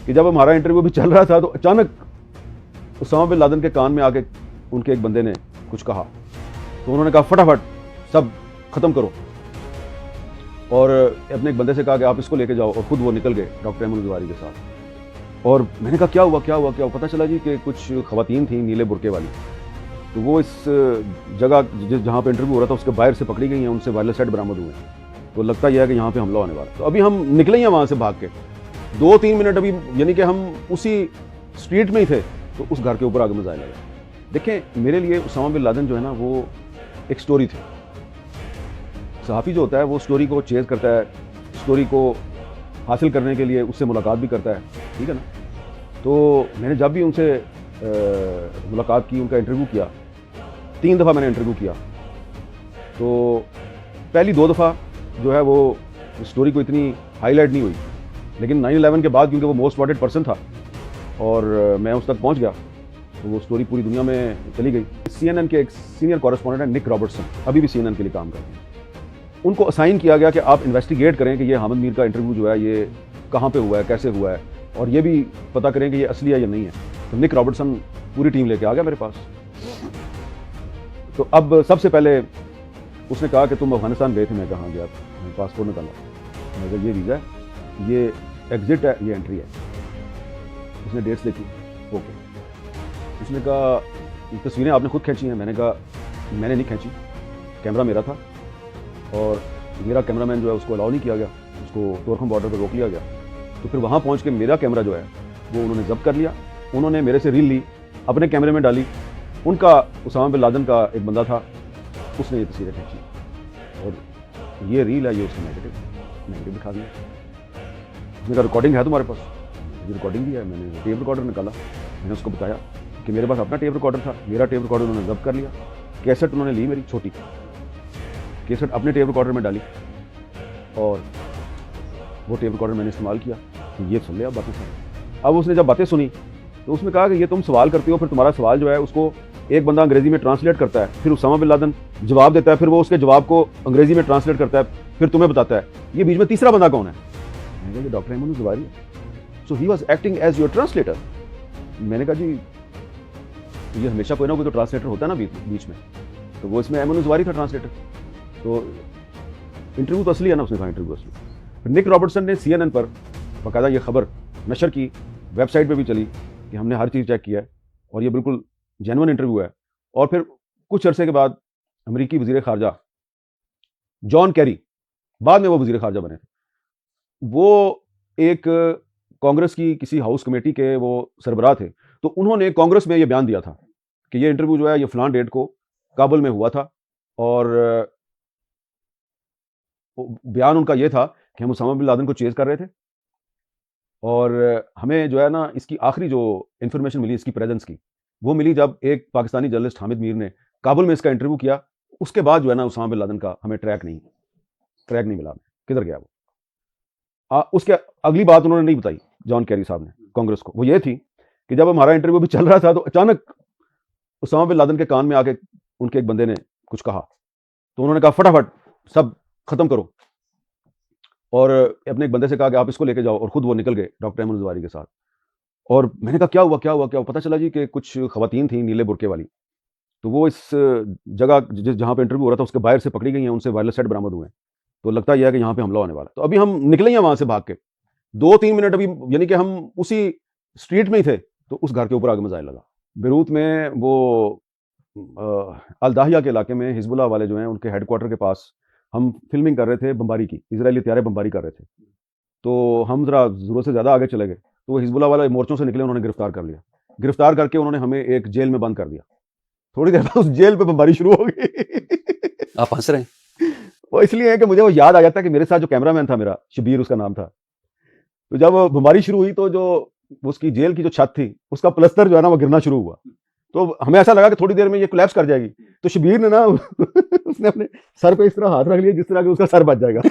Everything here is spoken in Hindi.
कि जब हमारा इंटरव्यू भी चल रहा था तो अचानक उसामा बिन लादेन के कान में आके उनके एक बंदे ने कुछ कहा, तो उन्होंने कहा फटाफट सब खत्म करो, और अपने एक बंदे से कहा कि आप इसको लेके जाओ, और खुद वो निकल गए डॉक्टर अहमद जवारी के साथ। और मैंने कहा क्या हुआ क्या हुआ क्या हुआ? पता चला जी कि कुछ खवातीन थी नीले बुरके वाली, तो वो इस जगह जहाँ पे इंटरव्यू हो रहा था उसके बाहर से पकड़ी गई हैं, उनसे वायरलेस सेट बरामद हुए हैं। तो लगता यह है कि यहाँ पे हमला होने वाला। तो अभी हम निकले हैं वहाँ से भाग के, 2-3 मिनट अभी, यानी कि हम उसी स्ट्रीट में ही थे तो उस घर के ऊपर आगे मिसाइल आया। देखें, मेरे लिए उसामा बिन लादेन जो है ना वो एक स्टोरी थी। सहाफ़ी जो होता है वो स्टोरी को चेज़ करता है, स्टोरी को हासिल करने के लिए उससे मुलाकात भी करता है, ठीक है ना। तो मैंने जब भी उनसे मुलाकात की, उनका इंटरव्यू किया, 3 दफ़ा मैंने इंटरव्यू किया। तो पहली 2 दफ़ा जो है वो स्टोरी को इतनी हाईलाइट नहीं हुई, लेकिन 9/11 के बाद क्योंकि वो मोस्ट वांटेड पर्सन था और मैं उस तक पहुंच गया, तो वो स्टोरी पूरी दुनिया में चली गई। CNN के एक सीनियर कॉरेस्पॉन्डेंट है निक रॉबर्टसन, अभी भी CNN के लिए काम करते हैं। उनको असाइन किया गया कि आप इन्वेस्टिगेट करें कि ये हामिद मीर का इंटरव्यू जो है ये कहाँ पे हुआ है, कैसे हुआ है, और ये भी पता करें कि ये असली है या नहीं है। तो निक रॉबर्टसन पूरी टीम लेके आ गया मेरे पास। तो अब सबसे पहले उसने कहा कि तुम अफगानिस्तान गए थे। मैं कहाँ गया? पासपोर्ट निकाला, मैं कहा ये वीज़ा है, ये एग्जिट है, ये एंट्री है। उसने डेट्स देखी, ओके। उसने कहा ये तस्वीरें आपने खुद खींची हैं? मैंने कहा मैंने नहीं खींची, कैमरा मेरा था और मेरा कैमरामैन जो है उसको अलाउ नहीं किया गया, उसको तोरखम बॉर्डर पर रोक लिया गया। तो फिर वहाँ पहुँच के मेरा कैमरा जो है वो उन्होंने जब्त कर लिया। उन्होंने मेरे से रील ली, अपने कैमरे में डाली। उनका उसामा बिन लादेन का एक बंदा था, उसने ये तस्वीरें खींची और ये रील है, ये उसका नेगेटिव दिखा दिया। मेरा रिकॉर्डिंग है तुम्हारे पास? ये रिकॉर्डिंग भी है। मैंने टेप रिकॉर्डर निकाला, मैंने उसको बताया कि मेरे पास अपना टेप रिकॉर्डर था, मेरा टेप रिकॉर्डर उन्होंने जब्त कर लिया। कैसेट उन्होंने ली मेरी छोटी, कैसेट अपने टेप रिकॉर्डर में डाली और वो टेप रिकॉर्डर मैंने इस्तेमाल किया। तो ये सुन लिया बातें सारी। अब उसने जब बातें सुनी तो उसने कहा कि ये तुम सवाल करते हो, फिर तुम्हारा सवाल जो है उसको एक बंदा अंग्रेजी में ट्रांसलेट करता है, फिर उसामा बिन लादेन जवाब देता है, फिर वो उसके जवाब को अंग्रेजी में ट्रांसलेट करता है, फिर तुम्हें बताता है। ये बीच में तीसरा बंदा कौन है? मैंने कहा ये डॉक्टर अहमद जवारी है। So he was acting as your translator. मैंने कहा जी ये हमेशा कोई ना कोई तो ट्रांसलेटर होता है ना बीच में, तो वो इसमें अहमद जवारी था ट्रांसलेटर। तो इंटरव्यू तो असली है ना, उसने कहा इंटरव्यू असली। निक रॉबर्टसन ने CNN पर बाकायदा ये खबर नशर की, वेबसाइट पे भी चली कि हमने हर चीज़ चेक किया है और ये बिल्कुल जेन्युइन इंटरव्यू है। और फिर कुछ अरसे के बाद अमेरिकी वज़ीर ख़ारजा जॉन कैरी, बाद में वो वज़ीर ख़ारजा बने थे, वो एक कांग्रेस की किसी हाउस कमेटी के वो सरबराह थे। तो उन्होंने कांग्रेस में ये बयान दिया था कि ये इंटरव्यू जो है ये फ़लाँ डेट को काबुल में हुआ था, और बयान उनका ये था कि हम उसामा बिन लादेन को चेज़ कर रहे थे और हमें जो है ना इसकी आखिरी जो इन्फॉर्मेशन मिली इसकी प्रेजेंस की, वो मिली जब एक पाकिस्तानी जर्नलिस्ट हामिद मीर ने काबुल में इसका इंटरव्यू किया। उसके बाद जो है ना उसामा बिन लादेन का हमें ट्रैक नहीं मिला, किधर गया वो। उसके अगली बात उन्होंने नहीं बताई जॉन कैरी साहब ने कांग्रेस को, वो ये थी कि जब हमारा इंटरव्यू भी चल रहा था तो अचानक उसामा बिन लादेन के कान में आके उनके एक बंदे ने कुछ कहा, तो उन्होंने कहा फटाफट सब खत्म करो, और अपने एक बंदे से कहा कि आप इसको लेके जाओ, और खुद वो निकल गए डॉक्टर अहमद जवारी के साथ। और मैंने कहा क्या हुआ क्या हुआ क्या हुआ? पता चला जी कि कुछ खवातीन थी नीले बुरके वाली, तो वो इस जगह जहाँ पे इंटरव्यू हो रहा था उसके बाहर से पकड़ी गई हैं, उनसे वायरलेस सेट बरामद हुए हैं। तो लगता यह है कि यहाँ पे हमला होने वाला। तो अभी हम निकले हैं वहाँ से भाग के, 2-3 मिनट अभी, यानी कि हम उसी स्ट्रीट में ही थे तो उस घर के ऊपर आगे मिसाइल लगा। बेरूत में वो अल-दाहिया के इलाके में हिजबुल्लाह वाले जो हैं उनके हेडक्वार्टर के पास हम फिल्मिंग कर रहे थे, बमबारी की, इजरायली तैयारे बमबारी कर रहे थे। तो हम ज़रा ज़रूरत से ज़्यादा आगे चले गए, तो वो हिजबुल्लाह वाले मोर्चों से निकले, उन्होंने गिरफ्तार कर लिया। गिरफ्तार करके उन्होंने हमें एक जेल में बंद कर दिया। थोड़ी देर बाद उस जेल पे बमबारी शुरू हो गई। आप हंस रहे हैं? वो इसलिए है कि मुझे वो याद आ जाता है कि मेरे साथ जो कैमरामैन था मेरा, शबीर उसका नाम था, तो जब बमबारी शुरू हुई तो जो उसकी जेल की जो छत थी उसका प्लस्तर जो है ना वो गिरना शुरू हुआ। तो हमें ऐसा लगा कि थोड़ी देर में ये कोलैप्स कर जाएगी। तो शबीर ने ना उसने अपने सर पे इस तरह हाथ रख लिया जिस तरह कि उसका सर बच जाएगा।